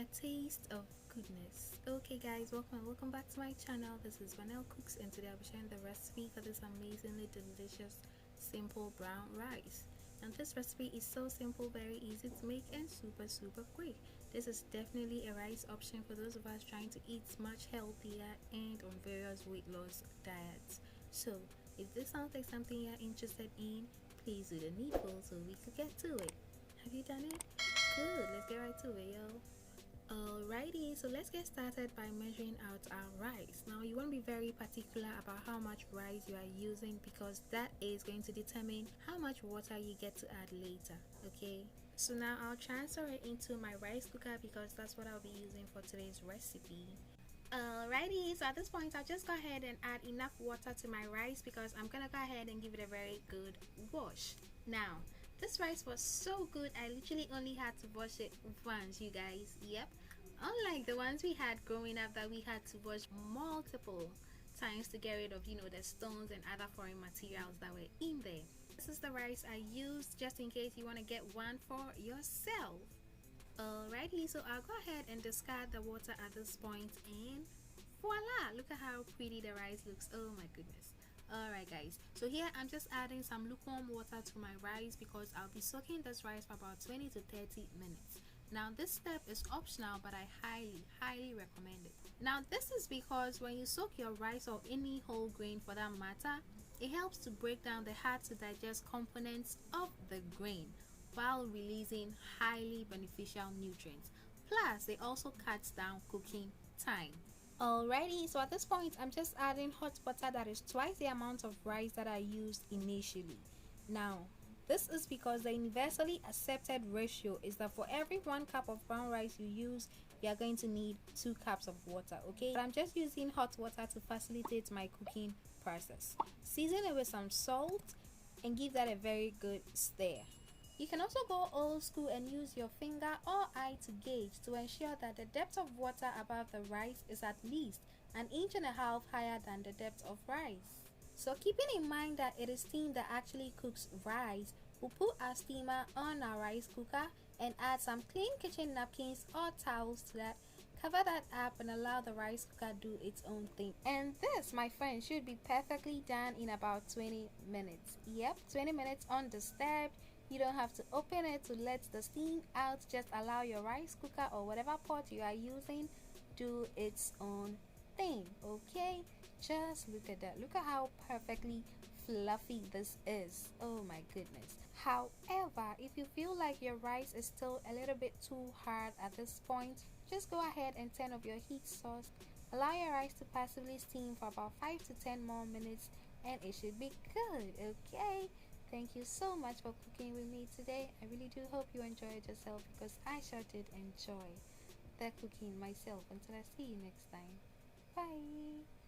A taste of goodness. Okay guys, welcome back to my channel. This is Vanell Cooks, and today I'll be sharing the recipe for this amazingly delicious simple brown rice. And this recipe is so simple, very easy to make, and super quick. This is definitely a rice option for those of us trying to eat much healthier and on various weight loss diets. So if this sounds like something you're interested in, please do the needful so we could get to it. Have you done it? Good, let's get right to it, yo. Alrighty, so let's get started by measuring out our rice. Now you want to be very particular about how much rice you are using, because that is going to determine how much water you get to add later. Okay, so now I'll transfer it into my rice cooker because that's what I'll be using for today's recipe. Alrighty, so at this point I'll just go ahead and add enough water to my rice because I'm gonna go ahead and give it a very good wash. Now this rice was so good, I literally only had to wash it once, you guys. Yep, unlike the ones we had growing up that we had to wash multiple times to get rid of, the stones and other foreign materials that were in there. This is the rice I used, just in case you want to get one for yourself. Alrighty, so I'll go ahead and discard the water at this point, and voila, look at how pretty the rice looks. Oh my goodness. Alright guys, so here I'm just adding some lukewarm water to my rice because I'll be soaking this rice for about 20 to 30 minutes. Now this step is optional, but I highly recommend it. Now this is because when you soak your rice, or any whole grain for that matter, it helps to break down the hard to digest components of the grain while releasing highly beneficial nutrients. Plus it also cuts down cooking time. Alrighty, so at this point I'm just adding hot water that is twice the amount of rice that I used initially. Now this is because the universally accepted ratio is that for every 1 cup of brown rice you use, you are going to need 2 cups of water. Okay, but I'm just using hot water to facilitate my cooking process. Season it with some salt and give that a very good stir. You can also go old school and use your finger or eye to gauge to ensure that the depth of water above the rice is at least 1.5 inches higher than the depth of rice. So keeping in mind that it is steam that actually cooks rice, we'll put our steamer on our rice cooker and add some clean kitchen napkins or towels to that. Cover that up and allow the rice cooker do its own thing. And this, my friend, should be perfectly done in about 20 minutes. Yep, 20 minutes undisturbed. You don't have to open it to let the steam out. Just allow your rice cooker or whatever pot you are using do its own thing. Okay, just look at that. Look at how perfectly fluffy this is. Oh my goodness. However, if you feel like your rice is still a little bit too hard at this point, just go ahead and turn off your heat source. Allow your rice to passively steam for about 5 to 10 more minutes and it should be good. Okay, thank you so much for cooking with me today. I really do hope you enjoyed yourself, because I sure did enjoy the cooking myself. Until I see you next time, bye.